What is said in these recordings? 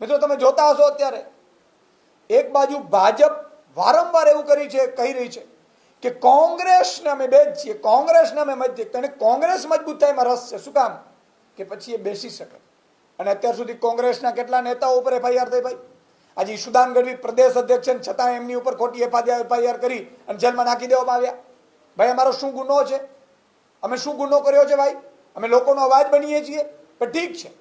મિત્રો તમે જોતા હશો અત્યારે એક બાજુ ભાજપ વારંવાર એવું કહી રહી છે કે કોંગ્રેસને અમે બે જ છીએ, કોંગ્રેસને અમે મત દઈએ. અને કોંગ્રેસ મજબૂત થાય એમાં રસ છે. શું કામ? કે પછી એ બેસી શકે. અને અત્યાર સુધી કોંગ્રેસના કેટલા નેતાઓ ઉપર એફઆઈઆર થઈ ભાઈ. આજે ઈશુદાન ગઢવી પ્રદેશ અધ્યક્ષ છે, છતાં એમની ઉપર ખોટી એફઆઈઆર કરી અને જેલમાં નાખી દેવામાં આવ્યા. ભાઈ અમારો શું ગુનો છે? અમે શું ગુનો કર્યો છે ભાઈ? અમે લોકોનો અવાજ બનીએ છીએ. પણ ઠીક છે,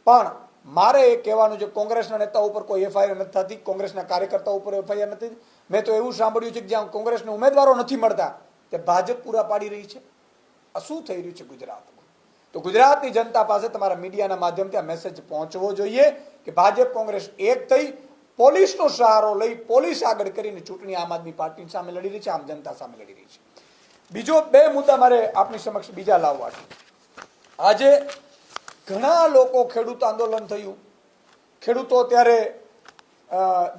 પણ મારે એ કહેવાનું છે કોંગ્રેસના નેતાઓ ઉપર કોઈ એફઆઈઆર નથી થતી, કોંગ્રેસના કાર્યકર્તાઓ ઉપર એફઆઈઆર નથી. મેં તો એવું સાંભળ્યું છે કે જ્યાં કોંગ્રેસને ઉમેદવારો નથી મળતા તે ભાજપ પૂરા પાડી રહી છે. આ શું થઈ રહ્યું છે ગુજરાતમાં? તો ગુજરાતની જનતા પાસે તમારા મીડિયાના માધ્યમથી આ મેસેજ પહોંચવો જોઈએ કે ભાજપ કોંગ્રેસ એક થઈ પોલીસનો સહારો લઈ પોલીસ આગળ કરીને ચૂંટણી આમ આદમી પાર્ટી સામે લડી રહી છે, આમ જનતા સામે લડી રહી છે. બીજો બે મુદ્દા મારે આપની સમક્ષ બીજા લાવવા છે. આજે ઘણા લોકો ખેડૂત આંદોલન થયું, ખેડૂતો ત્યારે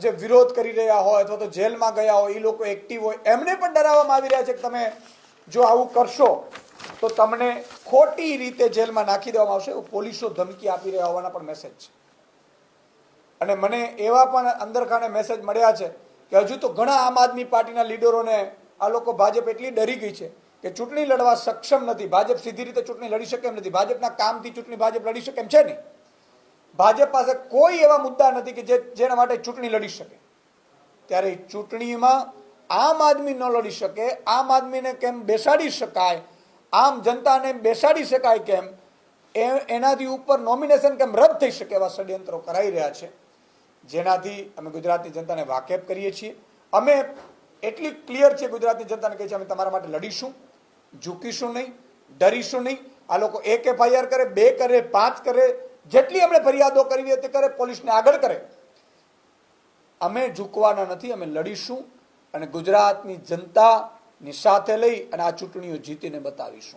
જે વિરોધ કરી રહ્યા હોય અથવા તો જેલમાં ગયા હોય એ લોકો એક્ટિવ હોય, એમને પણ ડરાવવામાં આવી રહ્યા છે કે તમે જો આવું કરશો તો તમને ખોટી રીતે જેલમાં નાખી દેવામાં આવશે. પોલીસો ધમકી આપી રહ્યા હોવાના પણ મેસેજ છે. અને મને એવા પણ અંદરખાને મેસેજ મળ્યા છે કે હજુ તો ઘણા આમ આદમી પાર્ટીના લીડરોને આ લોકો ભાજપ એટલી ડરી ગઈ છે કે ચૂંટણી લડવા સક્ષમ નથી. ભાજપ સીધી રીતે ચૂંટણી લડી શકે એમ નથી. ભાજપના કામથી ચૂંટણી ભાજપ લડી શકે એમ છે નહીં. ભાજપ પાસે કોઈ એવા મુદ્દા નથી કે જેના માટે ચૂંટણી લડી શકે. ત્યારે ચૂંટણીમાં આમ આદમી ન લડી શકે, આમ આદમીને કેમ બેસાડી શકાય, આમ જનતાને બેસાડી શકાય કેમ, એનાથી ઉપર નોમિનેશન કેમ રદ થઈ શકે એવા ષડયંત્રો કરાઈ રહ્યા છે. જેનાથી અમે ગુજરાતની જનતાને વાકેફ કરીએ છીએ. અમે એટલી ક્લિયર છે ગુજરાતની જનતાને કહીએ છીએ અમે તમારા માટે લડીશું, ઝૂકીશું નહીં, ડરીશું નહીં. આ લોકો એક એફઆઈઆર કરે, 2 કરે, 5 કરે, જેટલી આપણે ફરિયાદો કરવી તે કરે, પોલીસને આગળ કરે, અમે ઝૂકવાના નથી. અમે લડીશું અને ગુજરાતની જનતાની સાથે લઈ અને આ ચૂંટણીઓ જીતીને બતાવીશું.